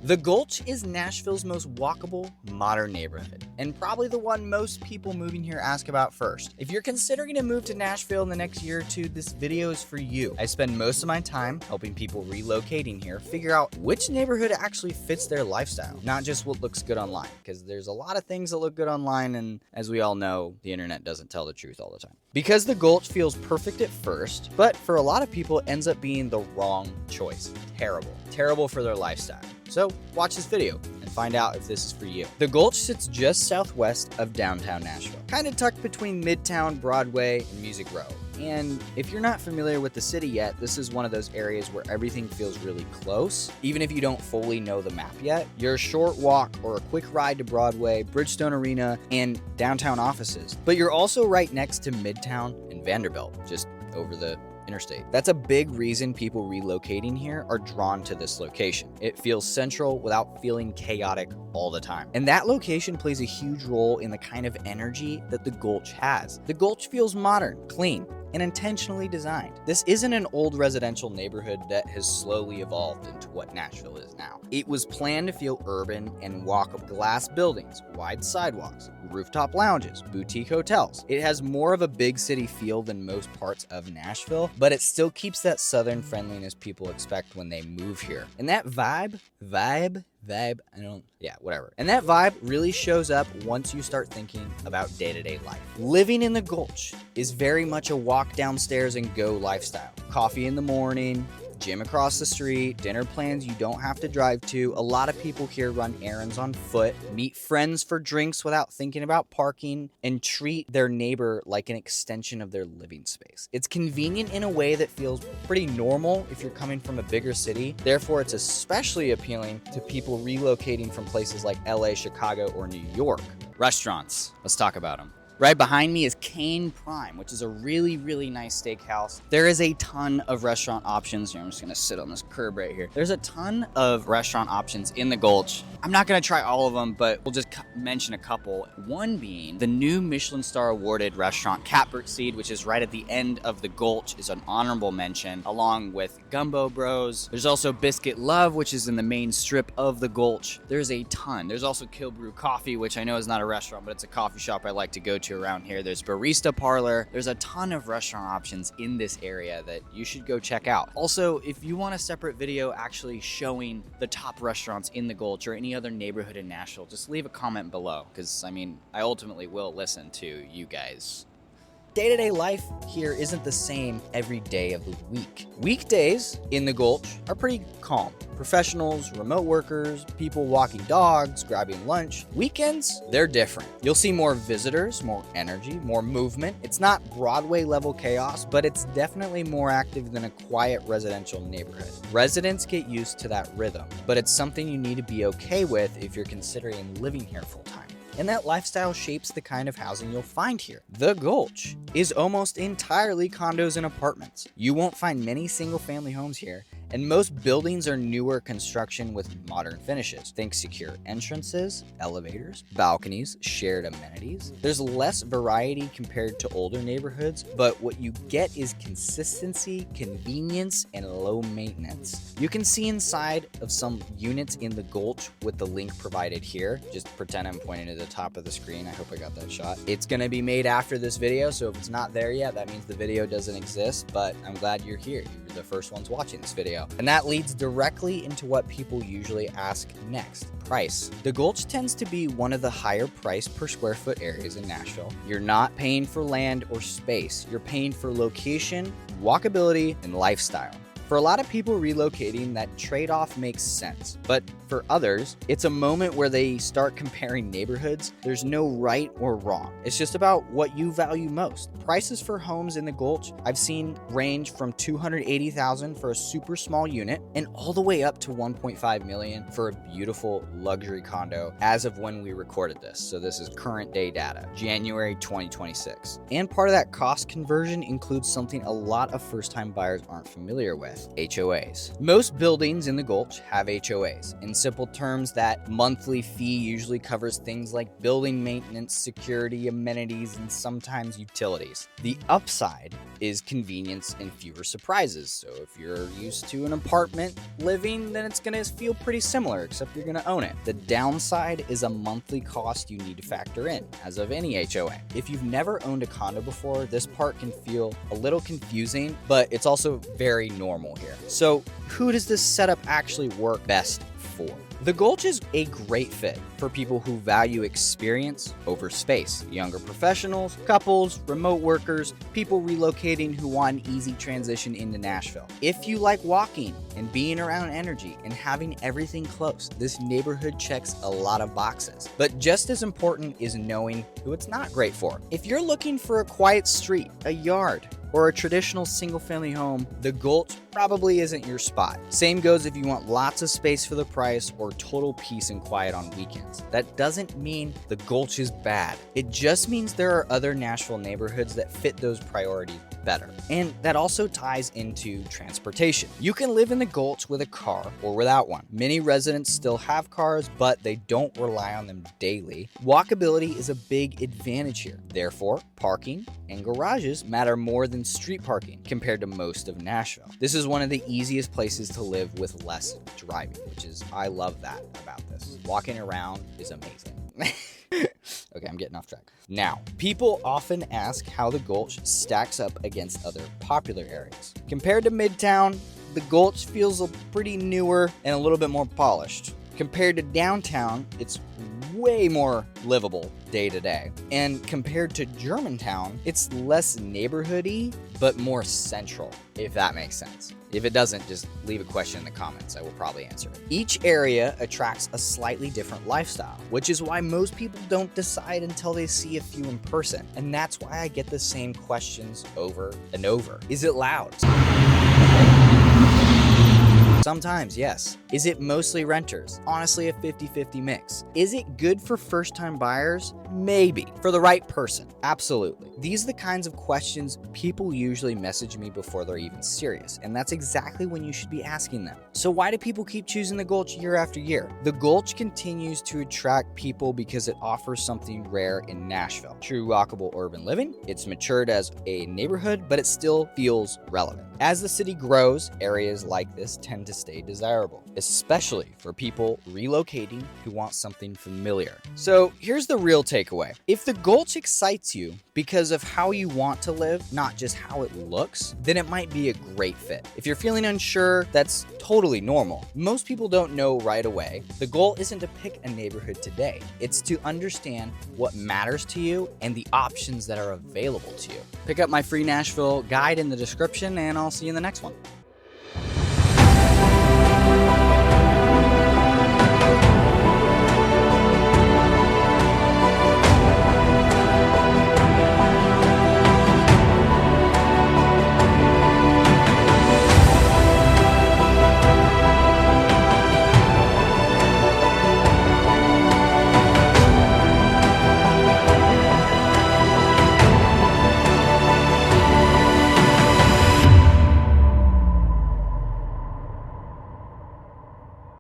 The Gulch is Nashville's most walkable, modern neighborhood, and probably the one most people moving here ask about first. If you're considering a move to Nashville in the next year or two, this video is for you. I spend most of my time helping people relocating here figure out which neighborhood actually fits their lifestyle, not just what looks good online, because there's a lot of things that look good online, and as we all know, the internet doesn't tell the truth all the time. Because the Gulch feels perfect at first, but for a lot of people, it ends up being the wrong choice. Terrible for their lifestyle. So watch this video and find out if this is for you. The Gulch sits just southwest of downtown Nashville, kind of tucked between Midtown, Broadway, and Music Row. And if you're not familiar with the city yet, this is one of those areas where everything feels really close. Even if you don't fully know the map yet, you're a short walk or a quick ride to Broadway, Bridgestone Arena, and downtown offices. But you're also right next to Midtown and Vanderbilt, just over the interstate. That's a big reason people relocating here are drawn to this location. It feels central without feeling chaotic all the time. And that location plays a huge role in the kind of energy that the Gulch has. The Gulch feels modern, clean, and intentionally designed. This isn't an old residential neighborhood that has slowly evolved into what Nashville is now. It was planned to feel urban and walkable. Glass buildings, wide sidewalks, rooftop lounges, boutique hotels. It has more of a big city feel than most parts of Nashville, but it still keeps that southern friendliness people expect when they move here. And that vibe, And that vibe really shows up once you start thinking about day-to-day life. Living in the Gulch is very much a walk downstairs and go lifestyle. Coffee in the morning, gym across the street, dinner plans you don't have to drive to. A lot of people here run errands on foot, meet friends for drinks without thinking about parking, and treat their neighbor like an extension of their living space. It's convenient in a way that feels pretty normal if you're coming from a bigger city. Therefore, it's especially appealing to people relocating from places like LA, Chicago, or New York. Restaurants, let's talk about them. Right behind me is Cane Prime, which is a really, really nice steakhouse. There is a ton of restaurant options. Here, I'm just gonna sit on this curb right here. There's a ton of restaurant options in the Gulch. I'm not gonna try all of them, but we'll just mention a couple. One being the new Michelin star awarded restaurant Catbird Seed, which is right at the end of the Gulch, is an honorable mention, along with Gumbo Bros. There's also Biscuit Love, which is in the main strip of the Gulch. There's a ton. There's also Kill Brew Coffee, which I know is not a restaurant, but it's a coffee shop I like to go to around here. There's Barista Parlor. There's a ton of restaurant options in this area that you should go check out. Also, if you want a separate video actually showing the top restaurants in the Gulch or any other neighborhood in Nashville, just leave a comment below, because I mean, I ultimately will listen to you guys. Day-to-day life here isn't the same every day of the week. Weekdays in the Gulch are pretty calm. Professionals, remote workers, people walking dogs, grabbing lunch. Weekends, they're different. You'll see more visitors, more energy, more movement. It's not Broadway level chaos, but it's definitely more active than a quiet residential neighborhood. Residents get used to that rhythm, but it's something you need to be okay with if you're considering living here full time. And that lifestyle shapes the kind of housing you'll find here. The Gulch is almost entirely condos and apartments. You won't find many single-family homes here, and most buildings are newer construction with modern finishes. Think secure entrances, elevators, balconies, shared amenities. There's less variety compared to older neighborhoods, but what you get is consistency, convenience, and low maintenance. You can see inside of some units in the Gulch with the link provided here. Just pretend I'm pointing to the top of the screen. I hope I got that shot. It's gonna be made after this video, so if it's not there yet, that means the video doesn't exist, but I'm glad you're here. You're the first ones watching this video. And that leads directly into what people usually ask next: price. The Gulch tends to be one of the higher price per square foot areas in Nashville. You're not paying for land or space. You're paying for location, walkability, and lifestyle. For a lot of people relocating, that trade-off makes sense, but for others, it's a moment where they start comparing neighborhoods. There's no right or wrong. It's just about what you value most. Prices for homes in the Gulch I've seen range from $280,000 for a super small unit and all the way up to $1.5 million for a beautiful luxury condo as of when we recorded this. So this is current day data, January 2026. And part of that cost conversion includes something a lot of first-time buyers aren't familiar with: with HOAs. Most buildings in the Gulch have HOAs. In simple terms, that monthly fee usually covers things like building maintenance, security, amenities, and sometimes utilities. The upside is convenience and fewer surprises. So if you're used to an apartment living, then it's gonna feel pretty similar, except you're gonna own it. The downside is a monthly cost you need to factor in, as of any HOA. If you've never owned a condo before, this part can feel a little confusing, but it's also very normal here. So who does this setup actually work best for? The Gulch is a great fit for people who value experience over space. Younger professionals, couples, remote workers, people relocating who want an easy transition into Nashville. If you like walking and being around energy and having everything close, this neighborhood checks a lot of boxes. But just as important is knowing who it's not great for. If you're looking for a quiet street, a yard, or a traditional single-family home, the Gulch probably isn't your spot. Same goes if you want lots of space for the price or total peace and quiet on weekends. That doesn't mean the Gulch is bad. It just means there are other Nashville neighborhoods that fit those priorities better. And that also ties into transportation. You can live in the Gulch with a car or without one. Many residents still have cars, but they don't rely on them daily. Walkability is a big advantage here. Therefore, parking and garages matter more than street parking compared to most of Nashville. This is one of the easiest places to live with less driving, I love that about this. Walking around is amazing. Okay, I'm getting off track. Now, people often ask how the Gulch stacks up against other popular areas. Compared to Midtown, the Gulch feels pretty newer and a little bit more polished. Compared to downtown, it's way more livable day to day. And compared to Germantown, it's less neighborhoody, but more central, if that makes sense. If it doesn't, just leave a question in the comments. I will probably answer it. Each area attracts a slightly different lifestyle, which is why most people don't decide until they see a few in person. And that's why I get the same questions over and over. Is it loud? Sometimes, yes. Is it mostly renters? Honestly, a 50-50 mix. Is it good for first-time buyers? Maybe. For the right person? Absolutely. These are the kinds of questions people usually message me before they're even serious, and that's exactly when you should be asking them. So why do people keep choosing the Gulch year after year? The Gulch continues to attract people because it offers something rare in Nashville. True walkable urban living. It's matured as a neighborhood, but it still feels relevant. As the city grows, areas like this tend to stay desirable, especially for people relocating who want something familiar. So here's the real takeaway. If the Gulch excites you because of how you want to live, not just how it looks, then it might be a great fit. If you're feeling unsure, that's totally normal. Most people don't know right away. The goal isn't to pick a neighborhood today. It's to understand what matters to you and the options that are available to you. Pick up my free Nashville guide in the description, and I'll see you in the next one.